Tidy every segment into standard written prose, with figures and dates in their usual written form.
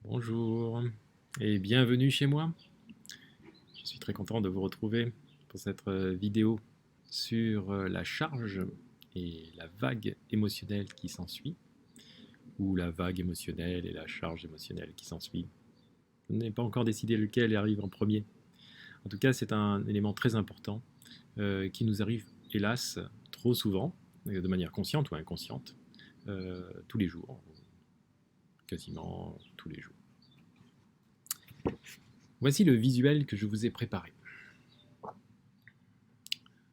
Bonjour et bienvenue chez moi. Je suis très content de vous retrouver pour cette vidéo sur la charge et la vague émotionnelle qui s'ensuit, ou la vague émotionnelle et la charge émotionnelle qui s'ensuit. Je n'ai pas encore décidé lequel arrive en premier. En tout cas, c'est un élément très important qui nous arrive, hélas, trop souvent, de manière consciente ou inconsciente, tous les jours, quasiment tous les jours. Voici le visuel que je vous ai préparé.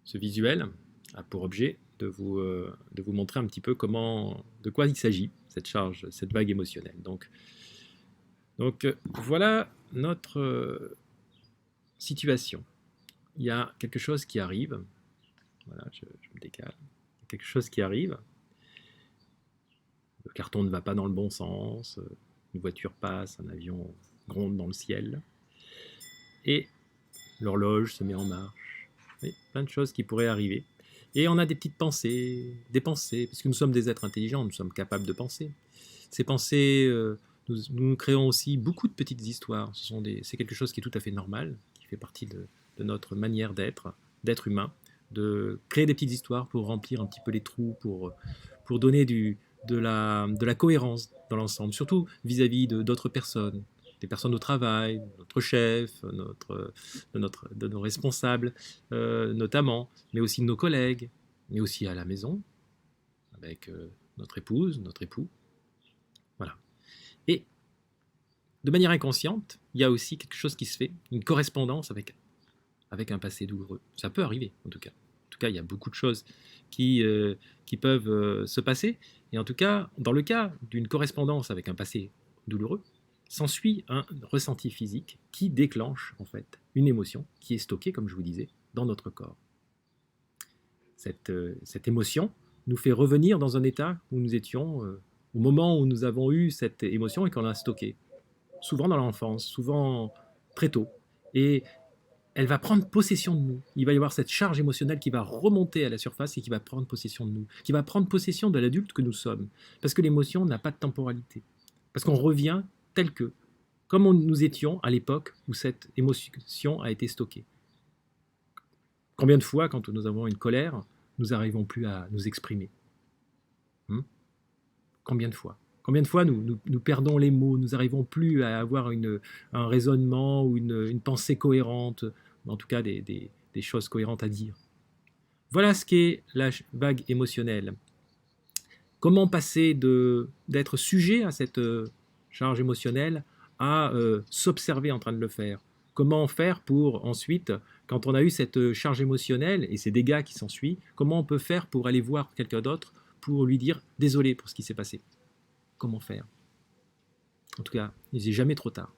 Ce visuel a pour objet de vous montrer un petit peu de quoi il s'agit, cette charge, cette vague émotionnelle. Donc voilà notre situation. Il y a quelque chose qui arrive. Voilà, je me décale. Quelque chose qui arrive. Le carton ne va pas dans le bon sens. Une voiture passe, un avion gronde dans le ciel. Et l'horloge se met en marche. Et plein de choses qui pourraient arriver. Et on a des petites pensées, parce que nous sommes des êtres intelligents, nous sommes capables de penser. Ces pensées, nous créons aussi beaucoup de petites histoires. C'est quelque chose qui est tout à fait normal, qui fait partie de notre manière d'être humain, de créer des petites histoires pour remplir un petit peu les trous, pour donner de la cohérence dans l'ensemble, surtout vis-à-vis d'autres personnes, des personnes au travail, notre chef, de nos responsables notamment, mais aussi de nos collègues, mais aussi à la maison, avec notre épouse, notre époux. Voilà. Et de manière inconsciente, il y a aussi quelque chose qui se fait, une correspondance avec un passé douloureux. Ça peut arriver, en tout cas. En tout cas, il y a beaucoup de choses qui peuvent se passer. Et en tout cas, dans le cas d'une correspondance avec un passé douloureux, s'ensuit un ressenti physique qui déclenche en fait une émotion qui est stockée, comme je vous disais, dans notre corps. Cette émotion nous fait revenir dans un état où nous étions au moment où nous avons eu cette émotion et qu'on l'a stockée. Souvent dans l'enfance, souvent très tôt. Et elle va prendre possession de nous. Il va y avoir cette charge émotionnelle qui va remonter à la surface et qui va prendre possession de nous, qui va prendre possession de l'adulte que nous sommes. Parce que l'émotion n'a pas de temporalité. Parce qu'on revient tel que, comme nous étions à l'époque où cette émotion a été stockée. Combien de fois, quand nous avons une colère, nous n'arrivons plus à nous exprimer? Combien de fois? Combien de fois nous perdons les mots, nous n'arrivons plus à avoir un raisonnement ou une pensée cohérente, en tout cas des choses cohérentes à dire. Voilà ce qu'est la vague émotionnelle. Comment passer d'être sujet à cette charge émotionnelle à s'observer en train de le faire? Comment faire pour ensuite, quand on a eu cette charge émotionnelle et ces dégâts qui s'ensuivent, comment on peut faire pour aller voir quelqu'un d'autre pour lui dire désolé pour ce qui s'est passé? Comment faire? En tout cas, il n'est jamais trop tard.